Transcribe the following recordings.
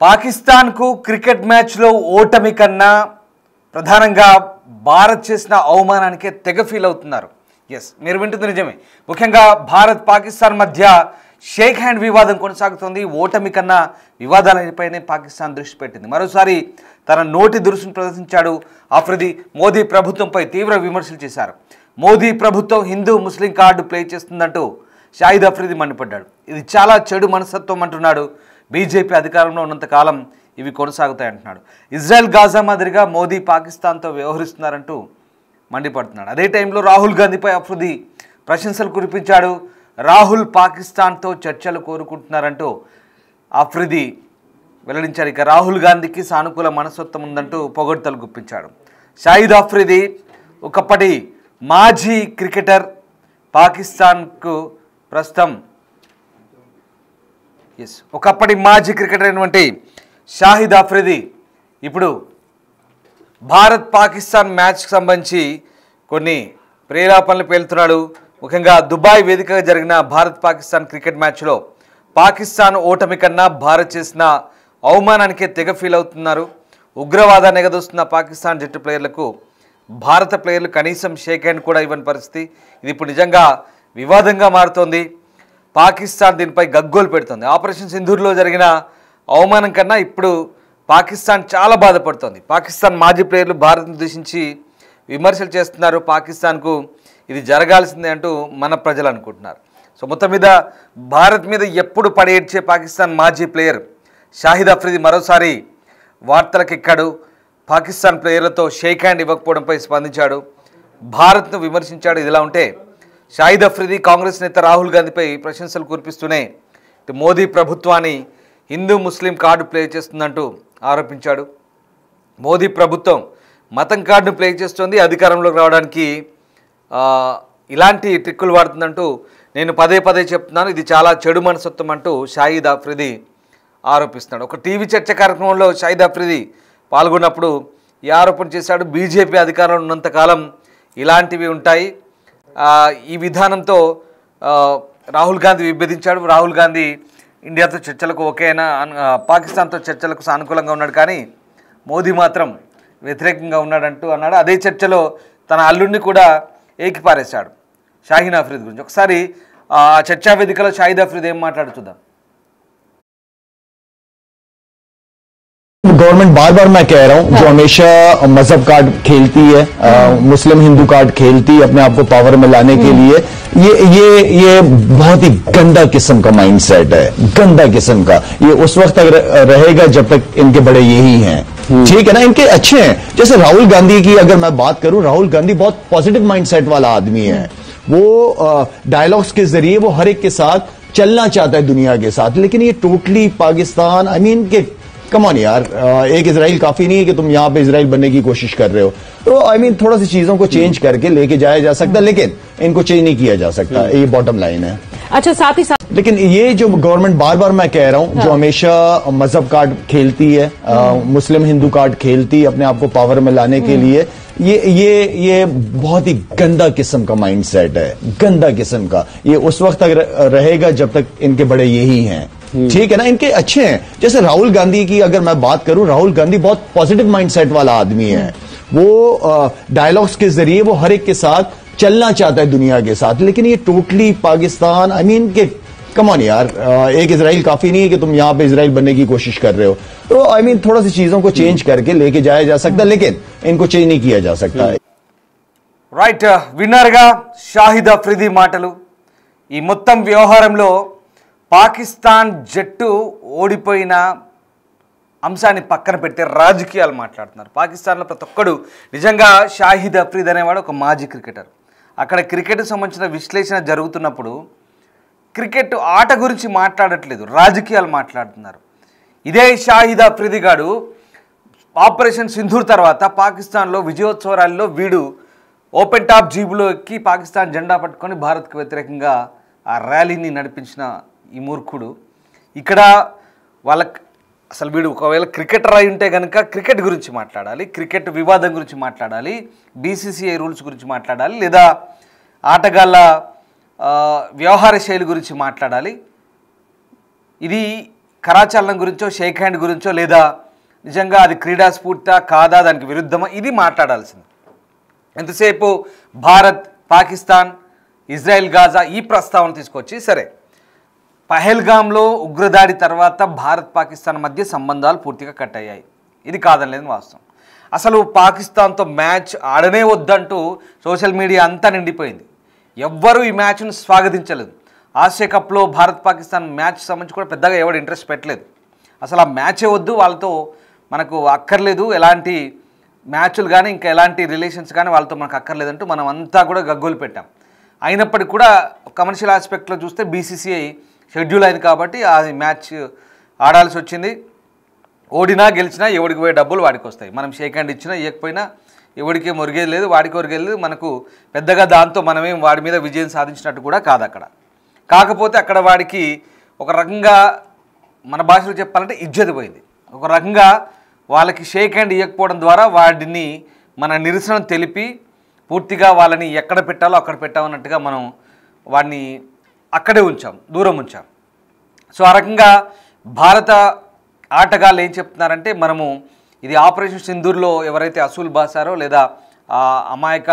పాకిస్తాన్కు క్రికెట్ మ్యాచ్లో ఓటమి కన్నా ప్రధానంగా భారత్ చేసిన అవమానానికే తెగ ఫీల్ అవుతున్నారు. ఎస్, మీరు వింటుంది నిజమే. ముఖ్యంగా భారత్ పాకిస్తాన్ మధ్య షేక్ హ్యాండ్ వివాదం కొనసాగుతోంది. ఓటమి కన్నా వివాదాలపైనే పాకిస్తాన్ దృష్టి పెట్టింది. మరోసారి తన నోటి దురుసును ప్రదర్శించాడు ఆఫ్రిది. మోదీ ప్రభుత్వంపై తీవ్ర విమర్శలు చేశారు. మోదీ ప్రభుత్వం హిందూ ముస్లిం కార్డు ప్లే చేస్తుందంటూ షాహిద్ అఫ్రిది మండిపడ్డాడు. ఇది చాలా చెడు మనస్తత్వం అంటున్నాడు. బీజేపీ అధికారంలో ఉన్నంతకాలం ఇవి కొనసాగుతాయంటున్నాడు. ఇజ్రాయెల్ గాజా మాదిరిగా మోదీ పాకిస్తాన్తో వ్యవహరిస్తున్నారంటూ మండిపడుతున్నాడు. అదే టైంలో రాహుల్ గాంధీపై అఫ్రిది ప్రశంసలు కురిపించాడు. రాహుల్ పాకిస్తాన్తో చర్చలు కోరుకుంటున్నారంటూ అఫ్రిది వెల్లడించారు. ఇక రాహుల్ గాంధీకి సానుకూల మనస్తత్వం ఉందంటూ పొగడ్తలు గుప్పించాడు. షాహిద్ అఫ్రిది ఒకప్పటి మాజీ క్రికెటర్. పాకిస్తాన్కు ప్రస్తుతం ఒకప్పటి మాజీ క్రికెటర్ అయినటువంటి షాహిద్ అఫ్రిది ఇప్పుడు భారత్ పాకిస్తాన్ మ్యాచ్కి సంబంధించి కొన్ని ప్రేలాపనలు పేలుతున్నాడు. ముఖ్యంగా దుబాయ్ వేదికగా జరిగిన భారత్ పాకిస్తాన్ క్రికెట్ మ్యాచ్లో పాకిస్తాన్ ఓటమి కన్నా భారత్ చేసిన అవమానానికే తెగ ఫీల్ అవుతున్నారు. ఉగ్రవాదాన్ని ఎగదోస్తున్న పాకిస్తాన్ జట్టు ప్లేయర్లకు భారత ప్లేయర్లు కనీసం షేక్ హ్యాండ్ కూడా ఇవ్వని పరిస్థితి. ఇది ఇప్పుడు నిజంగా వివాదంగా మారుతోంది. పాకిస్తాన్ దీనిపై గగ్గోలు పెడుతోంది. ఆపరేషన్ సింధూర్లో జరిగిన అవమానం కన్నా ఇప్పుడు పాకిస్తాన్ చాలా బాధపడుతోంది. పాకిస్తాన్ మాజీ ప్లేయర్లు భారత్ను ఉద్దేశించి విమర్శలు చేస్తున్నారు. పాకిస్తాన్కు ఇది జరగాల్సిందే అంటూ మన ప్రజలు అనుకుంటున్నారు. సో మొత్తం మీద భారత్ మీద ఎప్పుడు పడేడ్చే పాకిస్తాన్ మాజీ ప్లేయర్ షాహిద్ అఫ్రిది మరోసారి వార్తలకు ఎక్కాడు. పాకిస్తాన్ ప్లేయర్లతో షేక్ హ్యాండ్ ఇవ్వకపోవడంపై స్పందించాడు. భారత్ను విమర్శించాడు. ఇదిలా ఉంటే షాహిద్ అఫ్రిది కాంగ్రెస్ నేత రాహుల్ గాంధీపై ప్రశంసలు కురిపిస్తూనే మోదీ ప్రభుత్వాన్ని హిందూ ముస్లిం కార్డు ప్లే చేస్తుందంటూ ఆరోపించాడు. మోదీ ప్రభుత్వం మతం కార్డును ప్లే చేస్తుంది, అధికారంలోకి రావడానికి ఇలాంటి ట్రిక్కులు వాడుతుందంటూ నేను పదే పదే చెప్తున్నాను. ఇది చాలా చెడు మనస్తత్వం అంటూ షాహిద్ అఫ్రిది ఆరోపిస్తున్నాడు. ఒక టీవీ చర్చ కార్యక్రమంలో షాహిద్ అఫ్రిది పాల్గొన్నప్పుడు ఈ ఆరోపణ చేశాడు. బీజేపీ అధికారంలో ఉన్నంతకాలం ఇలాంటివి ఉంటాయి. ఈ విధానంతో రాహుల్ గాంధీ విభేదించాడు. రాహుల్ గాంధీ ఇండియాతో చర్చలకు ఓకేనా, పాకిస్తాన్తో చర్చలకు సానుకూలంగా ఉన్నాడు, కానీ మోదీ మాత్రం వ్యతిరేకంగా ఉన్నాడంటూ అన్నాడు. అదే చర్చలో తన అల్లుడిని కూడా ఏకిపారేశాడు షాహిద్ అఫ్రిది గురించి. ఒకసారి ఆ చర్చా వేదికలో షాహిద్ అఫ్రిది ఏం మాట్లాడు చూద్దాం. गवर्नमेंट बार बार मैं कह रहा हूं, जो हमेशा मजहब कार्ड खेलती है, मुस्लिम हिंदू कार्ड खेलती है अपने आप को पावर में लाने के लिए, ये बहुत ही गंदा किस्म का माइंडसेट है, गंदा किस्म का. ये उस वक्त तक रहेगा जब तक इनके बड़े यही हैं. ठीक है ना, इनके अच्छे हैं. जैसे राहुल गांधी की अगर मैं बात करूं, राहुल गांधी बहुत पॉजिटिव माइंडसेट वाला आदमी है. वो डायलॉग्स के जरिए वो हर एक के साथ चलना चाहता है, दुनिया के साथ. लेकिन ये टोटली पाकिस्तान, आई मीन के कम ऑन यार, एक इजराइल काफी नहीं है कि तुम यहां पे इजराइल बनने की कोशिश कर रहे हो. तो आई मीन थोड़ा सी चीजों को चेंज करके लेके जाया जा सकता है, लेकिन इनको चेंज नहीं किया जा सकता. ये बॉटम लाइन है. अच्छा, साथ ही साथ लेकिन ये जो गवर्नमेंट बार बार मैं कह रहा हूं, जो हमेशा मजहब कार्ड खेलती है, मुस्लिम हिंदू कार्ड खेलती है अपने आप को पावर में लाने के लिए, ये बहुत ही गंदा किस्म का माइंडसेट है, गंदा किस्म का. ये उस वक्त तक रहेगा जब तक इनके बड़े यही हैं. ठीक है ना, इनके अच्छे हैं. जैसे राहुल गांधी की अगर मैं बात करूं, राहुल गांधी बहुत पॉजिटिव माइंडसेट वाला आदमी है. वो डायलॉग्स के जरिए वो हर एक के साथ चलना चाहता है, दुनिया के साथ. लेकिन ये टोटली पाकिस्तान, आई मीन के कम ऑन यार, एक इजराइल काफी नहीं है कि तुम यहां पे इजराइल बनने की कोशिश कर रहे हो. तो आई मीन थोड़ा सी चीजों को चेंज करके लेके जाया जा सकता है, लेकिन इनको चेंज नहीं किया जा सकता. రైట్, విన్నర్గా షాహిద్ అఫ్రిది మాటలు. ఈ మొత్తం వ్యవహారంలో పాకిస్తాన్ జట్టు ఓడిపోయిన అంశాన్ని పక్కన పెడితే రాజకీయాలు మాట్లాడుతున్నారు. పాకిస్తాన్లో ప్రతి ఒక్కడు నిజంగా షాహిద్ అఫ్రిది అనేవాడు ఒక మాజీ క్రికెటర్. అక్కడ క్రికెట్కి సంబంధించిన విశ్లేషణ జరుగుతున్నప్పుడు క్రికెట్ ఆట గురించి మాట్లాడట్లేదు, రాజకీయాలు మాట్లాడుతున్నారు. ఇదే షాహిద్ అఫ్రిది గాడు ఆపరేషన్ సింధూర్ తర్వాత పాకిస్తాన్లో విజయోత్సవ ర్యాలీలో వీడు ఓపెన్ టాప్ జీబులో ఎక్కి పాకిస్తాన్ జెండా పట్టుకొని భారత్కు వ్యతిరేకంగా ఆ ర్యాలీని నడిపించిన ఈ మూర్ఖుడు ఇక్కడ వాళ్ళకి అసలు వీడు ఒకవేళ క్రికెటర్ అయి ఉంటే కనుక క్రికెట్ గురించి మాట్లాడాలి, క్రికెట్ వివాదం గురించి మాట్లాడాలి, బీసీసీఐ రూల్స్ గురించి మాట్లాడాలి, లేదా ఆటగాళ్ళ వ్యవహార శైలి గురించి మాట్లాడాలి. ఇది కరాచలనం గురించో షేక్ హ్యాండ్ గురించో లేదా నిజంగా అది క్రీడా స్ఫూర్తా కాదా దానికి విరుద్ధమా ఇది మాట్లాడాల్సింది. ఎంతసేపు భారత్ పాకిస్తాన్ ఇజ్రాయెల్ గాజా ఈ ప్రస్తావన తీసుకొచ్చి సరే పహల్గామ్లో ఉగ్రదాడి తర్వాత భారత్ పాకిస్తాన్ మధ్య సంబంధాలు పూర్తిగా కట్ అయ్యాయి, ఇది కాదనలేదు వాస్తవం. అసలు పాకిస్తాన్తో మ్యాచ్ ఆడనే వద్దంటూ సోషల్ మీడియా అంతా నిండిపోయింది. ఎవ్వరూ ఈ మ్యాచ్ను స్వాగతించలేదు. ఆసియా కప్లో భారత్ పాకిస్తాన్ మ్యాచ్ సంబంధించి కూడా పెద్దగా ఎవరు ఇంట్రెస్ట్ పెట్టలేదు. అసలు ఆ మ్యాచే వద్దు, వాళ్ళతో మనకు అక్కర్లేదు, ఎలాంటి మ్యాచ్లు కానీ ఇంకా ఎలాంటి రిలేషన్స్ కానీ వాళ్ళతో మనకు అక్కర్లేదంటూ మనం అంతా కూడా గగ్గోలు పెట్టాం. అయినప్పటికీ కూడా కమర్షియల్ ఆస్పెక్ట్లో చూస్తే బీసీసీఐ షెడ్యూల్ అయింది కాబట్టి ఆ మ్యాచ్ ఆడాల్సి వచ్చింది. ఓడినా గెలిచినా ఎవడికి పోయే డబ్బులు వాడికి వస్తాయి. మనం షేక్ హ్యాండ్ ఇచ్చినా ఇవ్వకపోయినా ఎవడికి ఒరిగేది లేదు, వాడికి ఒరిగేది లేదు. మనకు పెద్దగా దాంతో మనమేం వాడి మీద విజయం సాధించినట్టు కూడా కాదు అక్కడ. కాకపోతే అక్కడ వాడికి ఒక రకంగా మన భాషలో చెప్పాలంటే ఇజ్జత్ పోయింది. ఒక రకంగా వాళ్ళకి షేక్ హ్యాండ్ ఇవ్వకపోవడం ద్వారా వాడిని మన నిరసన తెలిపి పూర్తిగా వాళ్ళని ఎక్కడ పెట్టాలో అక్కడ పెట్టామన్నట్టుగా మనం వాడిని అక్కడే ఉంచాం, దూరం ఉంచాం. సో ఆ రకంగా భారత ఆటగాళ్ళు ఏం చెప్తున్నారంటే మనము ఇది ఆపరేషన్ సింధూర్లో ఎవరైతే అసూల్ బాసారో లేదా అమాయక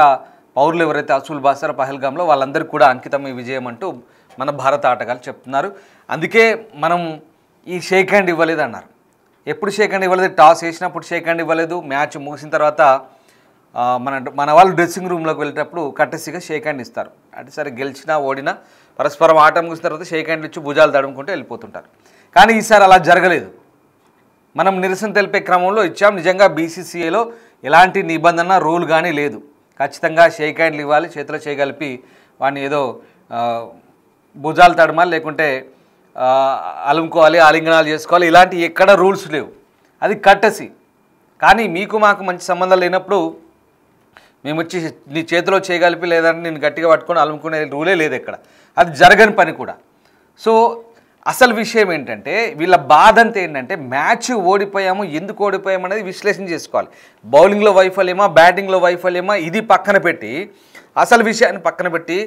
పౌరులు ఎవరైతే అసూల్ బాసారో పహల్గామ్లో వాళ్ళందరికీ కూడా అంకితం ఈ విజయం అంటూ మన భారత ఆటగాళ్ళు చెప్తున్నారు. అందుకే మనం ఈ షేక్ హ్యాండ్ ఇవ్వలేదు అన్నారు. ఎప్పుడు షేక్ హ్యాండ్ ఇవ్వలేదు? టాస్ వేసినప్పుడు షేక్ హ్యాండ్ ఇవ్వలేదు. మ్యాచ్ ముగిసిన తర్వాత మన వాళ్ళు డ్రెస్సింగ్ రూమ్లోకి వెళ్ళేటప్పుడు కట్టసిగా షేక్ హ్యాండ్ ఇస్తారు. అంటే సరే గెలిచినా ఓడినా పరస్పరం ఆట ముగిసిన తర్వాత షేక్ హ్యాండ్ ఇచ్చి భుజాలు తడుముకుంటూ వెళ్ళిపోతుంటారు. కానీ ఈసారి అలా జరగలేదు. మనం నిరసన తెలిపే క్రమంలో ఇచ్చాం. నిజంగా బీసీసీఐలో ఎలాంటి నిబంధన రూల్ కానీ లేదు. ఖచ్చితంగా షేక్ హ్యాండ్లు ఇవ్వాలి, చేతిలో చేయగలిపి వాడిని ఏదో భుజాలు తడమాలి, లేకుంటే అలుముకోవాలి, ఆలింగనాలు చేసుకోవాలి, ఇలాంటి ఎక్కడ రూల్స్ లేవు. అది కట్టసి. కానీ మీకు మాకు మంచి సంబంధాలు లేనప్పుడు మేము వచ్చి నీ చేతిలో చేయగలిపి లేదంటే నేను గట్టిగా పట్టుకొని అలుముకునే రూలే లేదు ఎక్కడ. అది జరగని పని కూడా. సో అసలు విషయం ఏంటంటే వీళ్ళ బాధ అంతా ఏంటంటే మ్యాచ్ ఓడిపోయాము, ఎందుకు ఓడిపోయాము అనేది విశ్లేషణ చేసుకోవాలి. బౌలింగ్లో వైఫల్యమా, బ్యాటింగ్లో వైఫల్యమా, ఇది పక్కన పెట్టి అసలు విషయాన్ని పక్కన పెట్టి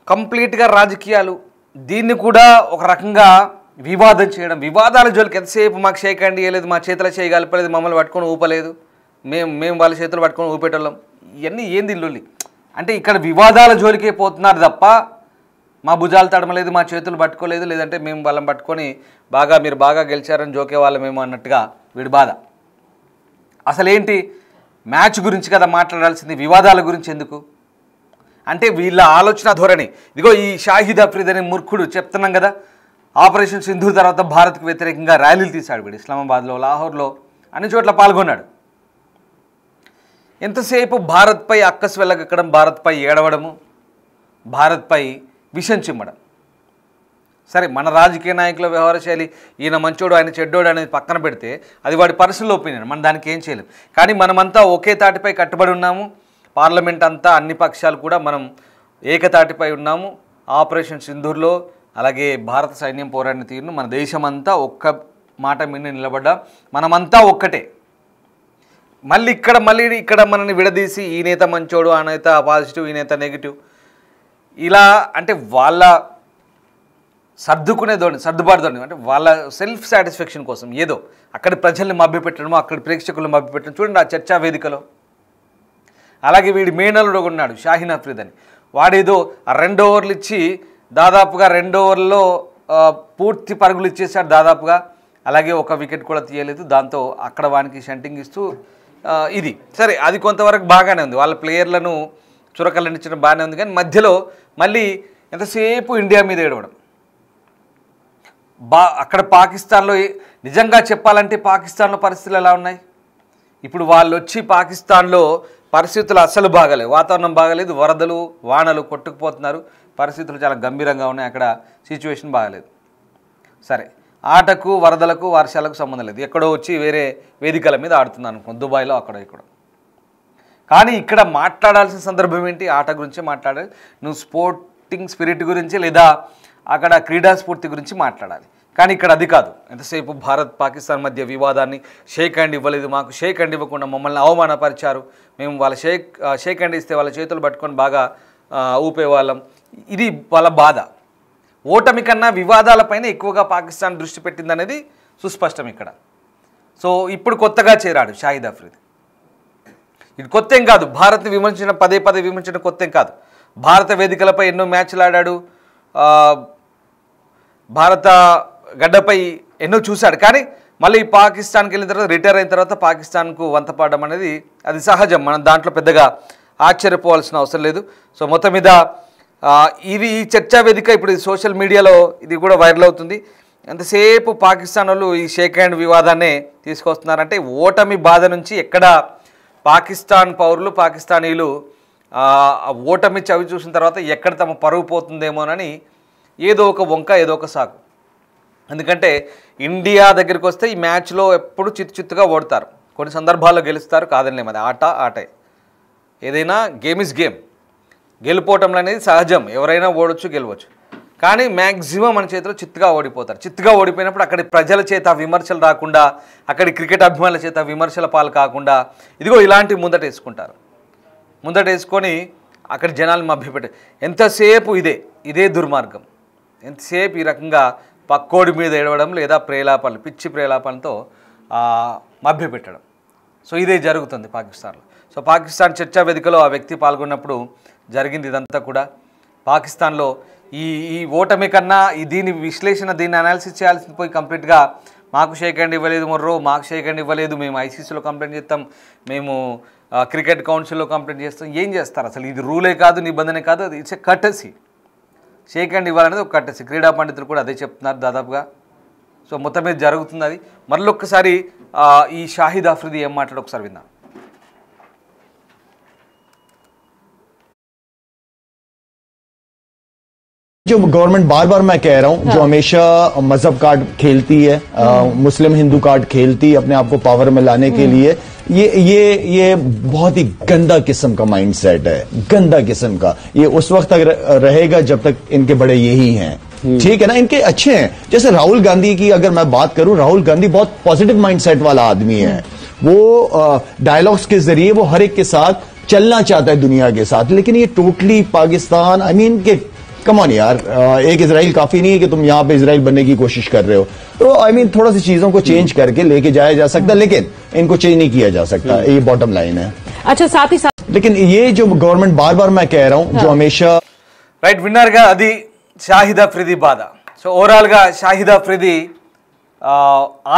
కంప్లీట్గా రాజకీయాలు దీన్ని కూడా ఒక రకంగా వివాదం చేయడం. వివాదాల జోలికి ఎంతసేపు మాకు షేక్ హ్యాండ్ ఇవ్వలేదు, మా చేతిలో చేయగలపలేదు, మమ్మల్ని పట్టుకొని ఊపలేదు, మేము వాళ్ళ చేతులు పట్టుకొని ఊపేటోళ్ళం, ఇవన్నీ ఏంది ఇల్లుల్లి అంటే ఇక్కడ వివాదాల జోలికే పోతున్నారు తప్ప మా భుజాలు తడమలేదు, మా చేతులు పట్టుకోలేదు, లేదంటే మేము వాళ్ళని పట్టుకొని మీరు బాగా గెలిచారని జోకే వాళ్ళమేమో అన్నట్టుగా వీడి బాధ. అసలేంటి మ్యాచ్ గురించి కదా మాట్లాడాల్సింది, వివాదాల గురించి ఎందుకు అంటే వీళ్ళ ఆలోచన ధోరణి. ఇదిగో ఈ షాహిద్ అఫ్రీద్ అనే మూర్ఖుడు చెప్తున్నాం కదా, ఆపరేషన్ సింధూర్ తర్వాత భారత్కు వ్యతిరేకంగా ర్యాలీలు తీశాడు. వీడు ఇస్లామాబాద్లో, లాహోర్లో అన్ని చోట్ల పాల్గొన్నాడు. ఎంతసేపు భారత్పై అక్కసు వెళ్ళగక్కడం, భారత్పై ఏడవడము, భారత్పై విషం చిమ్మడం. సరే మన రాజకీయ నాయకుల వ్యవహార శైలి ఈయన మంచోడు ఆయన చెడ్డోడు అనేది పక్కన పెడితే అది వాడి పర్సనల్ ఒపీనియన్, మనం దానికి ఏం చేయలేం. కానీ మనమంతా ఒకే తాటిపై కట్టుబడి ఉన్నాము. పార్లమెంట్ అంతా అన్ని పక్షాలు కూడా మనం ఏకతాటిపై ఉన్నాము. ఆపరేషన్ సింధూర్లో అలాగే భారత సైన్యం పోరాడిన తీరును మన దేశమంతా ఒక్క మాట మీద నిలబడ్డా, మనమంతా ఒక్కటే. మళ్ళీ ఇక్కడ మనల్ని విడదీసి ఈ నేత మంచోడు, ఆ నేత పాజిటివ్, ఈ నేత నెగిటివ్, ఇలా అంటే వాళ్ళ సర్దుబాటు ధోరణి, అంటే వాళ్ళ సెల్ఫ్ సాటిస్ఫాక్షన్ కోసం ఏదో అక్కడి ప్రజల్ని మభ్యపెట్టడము, అక్కడి ప్రేక్షకులను మభ్యపెట్టడం. చూడండి ఆ చర్చా వేదికలో. అలాగే వీడి మేనలుడు ఉన్నాడు షాహిన్ అఫ్రీద్ అని, వాడేదో 2 ఓవర్లు ఇచ్చి దాదాపుగా 2 ఓవర్లలో పూర్తి పరుగులు ఇచ్చేసాడు దాదాపుగా. అలాగే ఒక వికెట్ కూడా తీయలేదు. దాంతో అక్కడ వానికి షంటింగ్ ఇస్తూ ఇది సరే అది కొంతవరకు బాగానే ఉంది. వాళ్ళ ప్లేయర్లను చురకలండించడం బాగానే ఉంది. కానీ మధ్యలో మళ్ళీ ఎంతసేపు ఇండియా మీద ఏడవడం. అక్కడ పాకిస్తాన్లో నిజంగా చెప్పాలంటే పాకిస్తాన్లో పరిస్థితులు ఎలా ఉన్నాయి? ఇప్పుడు వాళ్ళు వచ్చి పాకిస్తాన్లో పరిస్థితులు అస్సలు బాగాలేవు, వాతావరణం బాగాలేదు, వరదలు వానలు కొట్టుకుపోతున్నారు, పరిస్థితులు చాలా గంభీరంగా ఉన్నాయి. అక్కడ సిచ్యువేషన్ బాగాలేదు. సరే ఆటకు వర్షాలకు వర్షాలకు సంబంధం లేదు, ఎక్కడో వచ్చి వేరే వేదికల మీద ఆడుతున్నాను అనుకో, దుబాయ్లో అక్కడో ఇక్కడ. కానీ ఇక్కడ మాట్లాడాల్సిన సందర్భం ఏంటి? ఆట గురించే మాట్లాడాలి. నువ్వు స్పోర్టింగ్ స్పిరిట్ గురించి లేదా అక్కడ క్రీడా స్ఫూర్తి గురించి మాట్లాడాలి. కానీ ఇక్కడ అది కాదు. ఎంతసేపు భారత్ పాకిస్తాన్ మధ్య వివాదాన్ని, షేక్ హ్యాండ్ ఇవ్వలేదు, మాకు షేక్ హ్యాండ్ ఇవ్వకుండా మమ్మల్ని అవమానపరిచారు, మేము వాళ్ళ షేక్ హ్యాండ్ ఇస్తే వాళ్ళ చేతులు పట్టుకొని బాగా ఊపేవాళ్ళం, ఇది వాళ్ళ బాధ. ఓటమి కన్నా వివాదాలపైన ఎక్కువగా పాకిస్తాన్ దృష్టి పెట్టిందనేది సుస్పష్టం ఇక్కడ. సో ఇప్పుడు కొత్తగా చేరాడు షాహిద్ అఫ్రిది. ఇది కొత్త ఏం కాదు, భారత్ని విమర్శించిన పదే విమర్శించిన కొత్త ఏం కాదు. భారత వేదికలపై ఎన్నో మ్యాచ్లు ఆడాడు, భారత గడ్డపై ఎన్నో చూశాడు. కానీ మళ్ళీ పాకిస్తాన్కి వెళ్ళిన తర్వాత రిటైర్ అయిన తర్వాత పాకిస్తాన్కు వంతపాడడం అనేది అది సహజం. మనం దాంట్లో పెద్దగా ఆశ్చర్యపోవాల్సిన అవసరం లేదు. సో మొత్తం మీద ఇది ఈ చర్చా వేదిక ఇప్పుడు సోషల్ మీడియాలో ఇది కూడా వైరల్ అవుతుంది. ఎంతసేపు పాకిస్తాన్ వాళ్ళు ఈ షేక్ హ్యాండ్ వివాదాన్నే తీసుకొస్తున్నారంటే ఓటమి బాధ నుంచి ఎక్కడ పాకిస్తాన్ పౌరులు పాకిస్తానీలు ఓటమి చవి చూసిన తర్వాత ఎక్కడ తమ పరువు పోతుందేమోనని ఏదో ఒక వంక ఏదో ఒక సాకు. ఎందుకంటే ఇండియా దగ్గరికి వస్తే ఈ మ్యాచ్లో ఎప్పుడు చిత్తుగా ఓడతారు, కొన్ని సందర్భాల్లో గెలుస్తారు, కాదనిలేము, అది ఆటే. ఏదైనా గేమ్ ఇస్ గేమ్, గెలిపోవటం అనేది సహజం, ఎవరైనా ఓడొచ్చు గెలవచ్చు. కానీ మ్యాక్సిమం మన చేతిలో చిత్తుగా ఓడిపోతారు. చిత్తుగా ఓడిపోయినప్పుడు అక్కడి ప్రజల చేత విమర్శలు రాకుండా, అక్కడి క్రికెట్ అభిమానుల చేత విమర్శల పాలు కాకుండా ఇదిగో ఇలాంటి ముందటేసుకుంటారు. ముందటేసుకొని అక్కడి జనాలు మభ్యపెట్టారు. ఎంతసేపు ఇదే దుర్మార్గం, ఎంతసేపు ఈ రకంగా పక్కోడి మీద ఏడవడం లేదా ప్రేలాపాలు, పిచ్చి ప్రేలాపాలతో మభ్యపెట్టడం. సో ఇదే జరుగుతుంది పాకిస్తాన్లో. సో పాకిస్తాన్ చర్చా వేదికలో ఆ వ్యక్తి పాల్గొన్నప్పుడు జరిగింది ఇదంతా కూడా. పాకిస్తాన్లో ఈ ఓటమి కన్నా దీని విశ్లేషణ, దీన్ని అనాలిసిస్ చేయాల్సింది పోయి కంప్లీట్గా మాకు షేక్ హ్యాండ్ ఇవ్వలేదు మొర్రో, మాకు షేక్ హ్యాండ్ ఇవ్వలేదు, మేము ఐసీసీలో కంప్లైంట్ చేస్తాం, మేము క్రికెట్ కౌన్సిల్లో కంప్లైంట్ చేస్తాం. ఏం చేస్తారు అసలు? ఇది రూలే కాదు, నిబంధనే కాదు, అది it's a courtesy. Shake hand ఇవ్వాలనేది ఒక కర్టసీ. క్రీడా పండితులు కూడా అదే చెప్తున్నారు దాదాపుగా. సో మొత్తం మీద జరుగుతుంది అది. మరొక్కసారి ఈ షాహిద్ అఫ్రిది ఏం మాట్లాడు ఒకసారి విందాం. जो गवर्नमेंट बार बार मैं कह रहा हूं, जो हमेशा मजहब कार्ड खेलती है, मुस्लिम हिंदू कार्ड खेलती है अपने आप को पावर में लाने के लिए, ये बहुत ही गंदा किस्म का माइंडसेट है, गंदा किस्म का. ये उस वक्त तक रहेगा जब तक इनके बड़े यही हैं. ठीक है ना, इनके अच्छे हैं. जैसे राहुल गांधी की अगर मैं बात करूं, राहुल गांधी बहुत पॉजिटिव माइंडसेट वाला आदमी है. वो डायलॉग्स के जरिए वो हर एक के साथ चलना चाहता है दुनिया के साथ. लेकिन ये टोटली पाकिस्तान, आई मीन के कम ऑन यार, एक इजराइल काफी नहीं है कि तुम यहां पे इजराइल बनने की कोशिश कर रहे हो. तो आई मीन थोड़ा सी चीजों को चेंज करके लेके जाया जा सकता है, लेकिन इनको चेंज नहीं किया जा सकता. ये बॉटम लाइन है. अच्छा, साथ ही साथ लेकिन ये जो गवर्नमेंट बार बार मैं कह रहा हूं, जो हमेशा రైట్ విన్నారుగా, అది షాహిద్ అఫ్రిది బాధ. సో ఓవరాల్గా షాహిద్ అఫ్రిది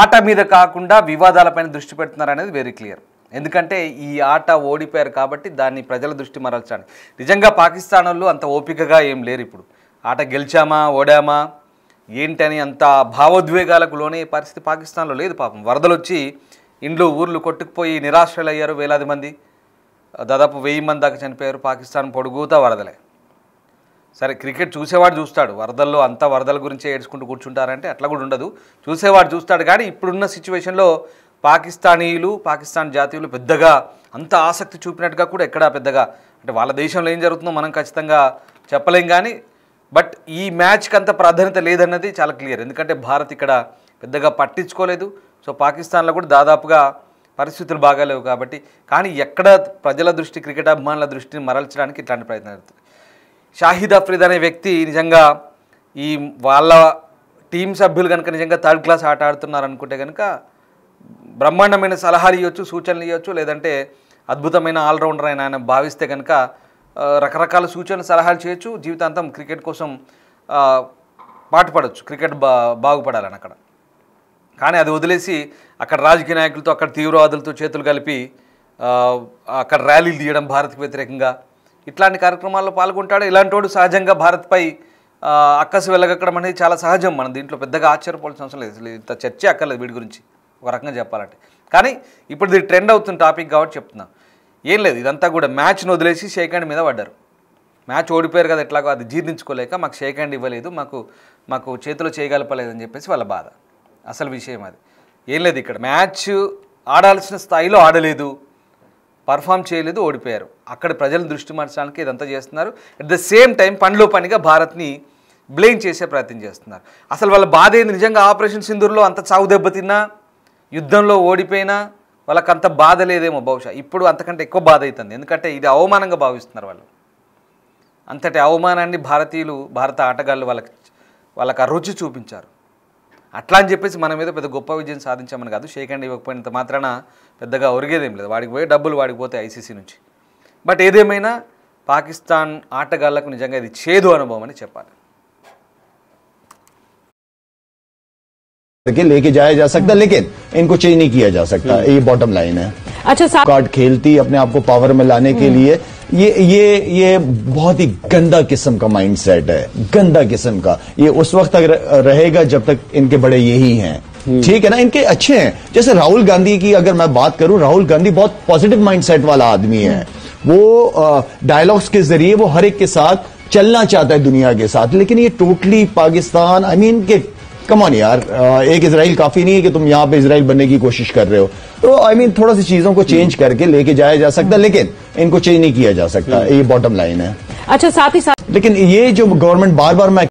ఆట మీద కాకుండా వివాదాలపైన దృష్టి పెడుతున్నారు అనేది వెరీ క్లియర్. ఎందుకంటే ఈ ఆట ఓడిపోయారు కాబట్టి దాన్ని ప్రజల దృష్టి మరల్చడానికి. నిజంగా పాకిస్తాన్ వాళ్ళు అంత ఓపికగా ఏం లేరు. ఇప్పుడు ఆట గెలిచామా ఓడామా ఏంటని అంత భావోద్వేగాలకు లోనే పరిస్థితి పాకిస్తాన్లో లేదు. పాపం వరదలు వచ్చి ఇండ్లు ఊర్లు కొట్టుకుపోయి నిరాశ్రయులు అయ్యారు వేలాది మంది, దాదాపు 1000 మంది దాకా చనిపోయారు. పాకిస్తాన్ పొడుగుతా వరదలే. సరే, క్రికెట్ చూసేవాడు చూస్తాడు, వరదల్లో అంతా వరదల గురించే ఏడ్చుకుంటూ కూర్చుంటారంటే అట్లా కూడా ఉండదు, చూసేవాడు చూస్తాడు. కానీ ఇప్పుడున్న సిచ్యువేషన్లో పాకిస్తానీయులు, పాకిస్తాన్ జాతీయులు పెద్దగా అంత ఆసక్తి చూపినట్టుగా కూడా ఎక్కడా పెద్దగా, అంటే వాళ్ళ దేశంలో ఏం జరుగుతుందో మనం ఖచ్చితంగా చెప్పలేం. కానీ బట్ ఈ మ్యాచ్కి అంత ప్రాధాన్యత లేదన్నది చాలా క్లియర్. ఎందుకంటే భారత్ ఇక్కడ పెద్దగా పట్టించుకోలేదు. సో పాకిస్తాన్లో కూడా దాదాపుగా పరిస్థితులు బాగాలేవు కాబట్టి. కానీ ఎక్కడ ప్రజల దృష్టి, క్రికెట్ అభిమానుల దృష్టిని మరల్చడానికి ఇట్లాంటి ప్రయత్నం జరుగుతుంది. షాహిద్ అఫ్రిది అనే వ్యక్తి నిజంగా ఈ వాళ్ళ టీం సభ్యులు కనుక నిజంగా థర్డ్ క్లాస్ ఆట ఆడుతున్నారు అనుకుంటే కనుక బ్రహ్మాండమైన సలహాలు ఇవ్వచ్చు, సూచనలు ఇవ్వచ్చు, లేదంటే అద్భుతమైన ఆల్రౌండర్ అయిన ఆయన భావిస్తే కనుక రకరకాల సూచనలు సలహాలు చేయొచ్చు, జీవితాంతం క్రికెట్ కోసం పాటుపడవచ్చు, క్రికెట్ బాగుపడాలని అక్కడ. కానీ అది వదిలేసి అక్కడ రాజకీయ నాయకులతో, అక్కడ తీవ్రవాదులతో చేతులు కలిపి అక్కడ ర్యాలీలు తీయడం భారత్కు వ్యతిరేకంగా, ఇట్లాంటి కార్యక్రమాల్లో పాల్గొంటాడు. ఇలాంటి వాడు సహజంగా భారత్పై అక్కసు వెళ్ళగక్కడం అనేది చాలా సహజం. మనం దీంట్లో పెద్దగా ఆశ్చర్యపోవాల్సిన అవసరం లేదు. ఇంత చర్చ అక్కర్లేదు వీడి గురించి ఒక రకంగా చెప్పాలంటే. కానీ ఇప్పుడు ఇది ట్రెండ్ అవుతున్న టాపిక్ కాబట్టి చెప్తున్నా. ఏం లేదు, ఇదంతా కూడా మ్యాచ్ను వదిలేసి షేక్ హ్యాండ్ మీద పడ్డారు. మ్యాచ్ ఓడిపోయారు కదా, ఎట్లాగో అది జీర్ణించుకోలేక మాకు షేక్ హ్యాండ్ ఇవ్వలేదు, మాకు చేతిలో చేయగలపలేదని చెప్పేసి వాళ్ళ బాధ. అసలు విషయం అది ఏం లేదు. ఇక్కడ మ్యాచ్ ఆడాల్సిన స్థాయిలో ఆడలేదు, పర్ఫామ్ చేయలేదు, ఓడిపోయారు. అక్కడ ప్రజల దృష్టి మార్చడానికి ఇదంతా చేస్తున్నారు. అట్ ద సేమ్ టైం పనిలో పనిగా భారత్ని బ్లేమ్ చేసే ప్రయత్నం చేస్తున్నారు. అసలు వాళ్ళ బాధ ఏంది? నిజంగా ఆపరేషన్ సింధూర్లో అంత చావు దెబ్బతిన్నా, యుద్ధంలో ఓడిపోయినా వాళ్ళకి అంత బాధ లేదేమో బహుశా. ఇప్పుడు అంతకంటే ఎక్కువ బాధ అవుతుంది. ఎందుకంటే ఇది అవమానంగా భావిస్తున్నారు వాళ్ళు. అంతటి అవమానాన్ని భారత ఆటగాళ్ళు వాళ్ళకి వాళ్ళకి ఆ రుచి చూపించారు. అట్లా అని చెప్పేసి మన మీద పెద్ద గొప్ప విజయం సాధించామని కాదు, షేక్ హ్యాండ్ ఇవ్వకపోయినంత మాత్రాన పెద్దగా ఒరిగేదేం లేదు, వాడికి పోయి డబ్బులు వాడికి పోతాయి ఐసీసీ నుంచి. బట్ ఏదేమైనా పాకిస్తాన్ ఆటగాళ్లకు నిజంగా ఇది చేదు అనుభవం అని చెప్పాలి. लेके जाया जा सकता, लेकिन इनको चेंज नहीं किया जा सकता, ये बॉटम लाइन है. अच्छा, कार्ड खेलती अपने आप को पावर में लाने के लिए, ये बहुत ही गंदा किस्म का माइंडसेट है, गंदा किस्म का. ये उस वक्त तक रहेगा जब तक इनके बड़े यही हैं. ठीक है ना, इनके अच्छे हैं. जैसे राहुल गांधी की अगर मैं बात करूं, राहुल गांधी बहुत पॉजिटिव माइंडसेट वाला आदमी है. वो डायलॉग्स के जरिए वो हर एक के साथ चलना चाहता है, दुनिया के साथ. लेकिन ये टोटली पाकिस्तान, आई मीन के कम ऑन यार, एक इजराइल काफी नहीं है कि तुम यहां पे इजराइल बनने की कोशिश कर रहे हो. तो आई मीन थोड़ा सी चीजों को चेंज करके लेके जाया जा सकता, लेकिन इनको चेंज नहीं किया जा सकता, ये बॉटम लाइन है. अच्छा, साथ ही साथ लेकिन ये जो गवर्नमेंट बार बार मैं